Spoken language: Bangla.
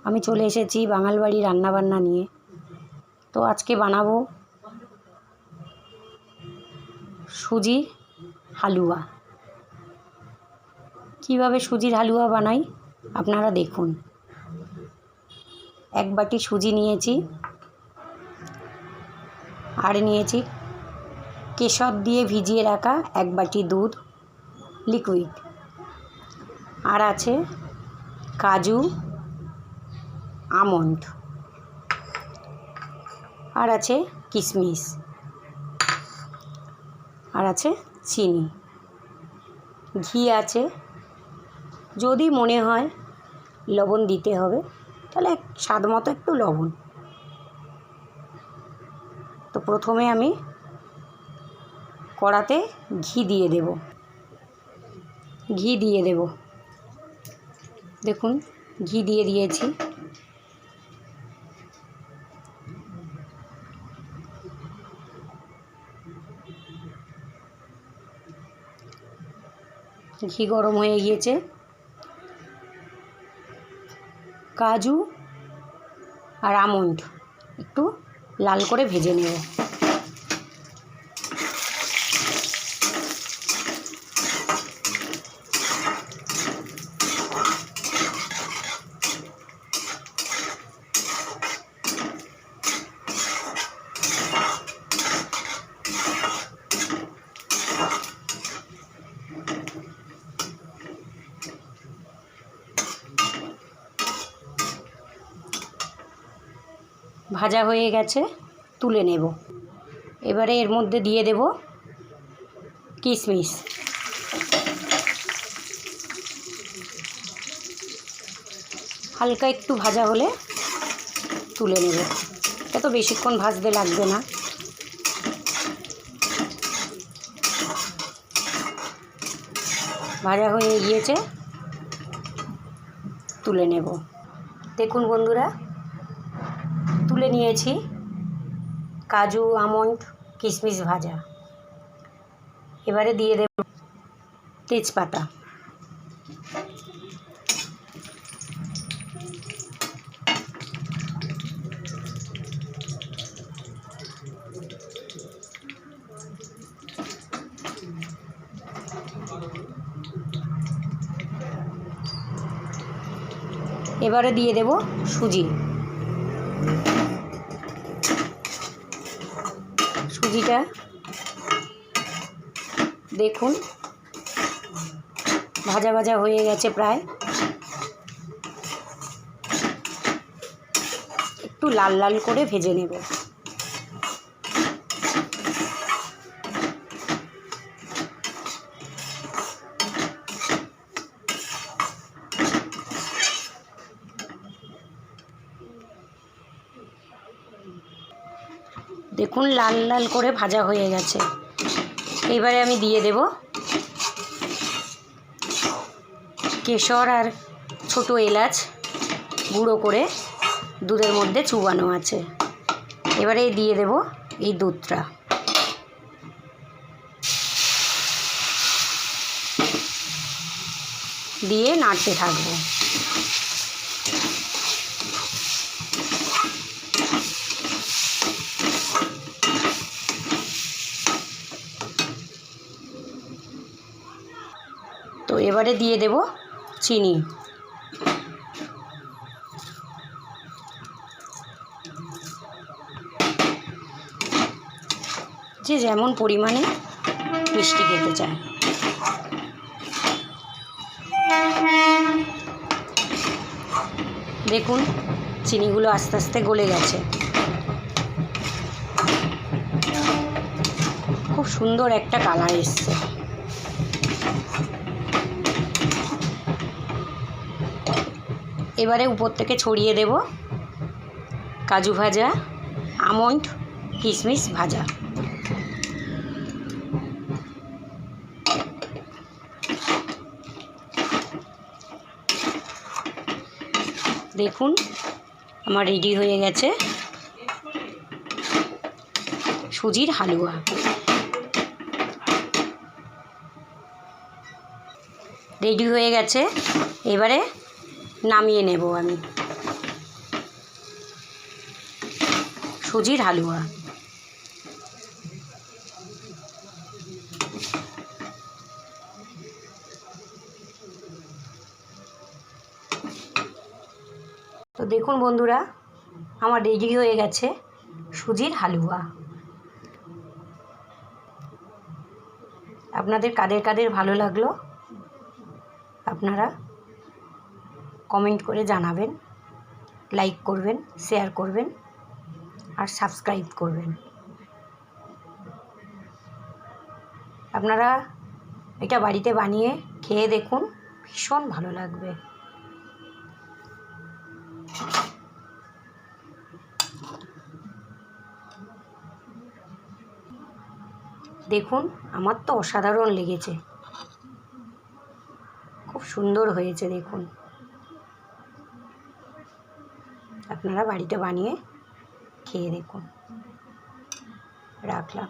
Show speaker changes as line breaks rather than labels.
আমি চলে এসেছি বাঙাল বাড়ি রান্নাবান্না নিয়ে। তো আজকে বানাবো সুজির হালুয়া। কিভাবে সুজির হালুয়া বানাই আপনারা দেখুন। এক বাটি সুজি নিয়েছি, আর নিয়েছি কেশর দিয়ে ভিজিয়ে রাখা এক বাটি দুধ লিকুইড, আর আছে কাজু, আমন্ড, আর আছে কিশমিশ, আর আছে চিনি, ঘি আছে। যদি মনে হয় লবণ দিতে হবে তাহলে স্বাদ মতো একটু লবণ। তো প্রথমে আমি কড়াতে ঘি দিয়ে দেব। দেখুন ঘি দিয়ে দিয়েছি। ঘি গরম হয়ে গিয়েছে। কাজু আর আমন্ড একটু লাল করে ভেজে নেব। ভাজা হয়ে গেছে, তুলে নেব। এবারে এর মধ্যে দিয়ে দেব কিশমিশ। হালকা একটু ভাজা হলে তুলে নেব। এটা তো বেশিক্ষণ ভাজতে লাগবে না। ভাজা হয়ে গিয়েছে, তুলে নেব। দেখুন বন্ধুরা, তুলে নিয়েছি কাজু, আমন্ড, কিশমিশ ভাজা। এবারে দিয়ে দেব তেজপাতা, এবারে দিয়ে দেব সুজি। সুজিটা দেখুন ভাজা ভাজা হয়ে গেছে প্রায়। একটু লাল লাল করে ভেজে নেব। দেখুন লাল লাল করে ভাজা হয়ে গেছে। এবারে আমি দিয়ে দেব কেশর আর ছোট এলাচ গুঁড়ো করে দুধের মধ্যে চুবানো আছে। এবারে দিয়ে দেব এই দুধটা। দিয়ে নাড়তে থাকবো। তো এবারে দিয়ে দেব চিনি। যে যেমন পরিমাণে মিষ্টি খেতে চায়। দেখুন চিনিগুলো আস্তে আস্তে গলে গেছে। খুব সুন্দর একটা কালার এসছে। এবারে উপর থেকে ছড়িয়ে দেব কাজু ভাজা, আমন্ড, কিশমিশ ভাজা। দেখুন আমার রেডি হয়ে গেছে সুজির হালুয়া। রেডি হয়ে গেছে। এবারে নামিয়ে নেব আমি। সুজির হালুয়া। তো দেখুন বন্ধুরা, আমার রেডি হয়ে গেছে সুজির হালুয়া। আপনাদের কাদের কাদের ভালো লাগলো আপনারা কমেন্ট করে জানাবেন, লাইক করবেন, শেয়ার করবেন আর সাবস্ক্রাইব করবেন। আপনারা এটা বাড়িতে বানিয়ে খেয়ে দেখুন, ভীষণ ভালো লাগবে। দেখুন, আমার তো অসাধারণ লেগেছে, খুব সুন্দর হয়েছে। দেখুন, আপনারা বাড়িতে বানিয়ে খেয়ে দেখুন। রাখলাম।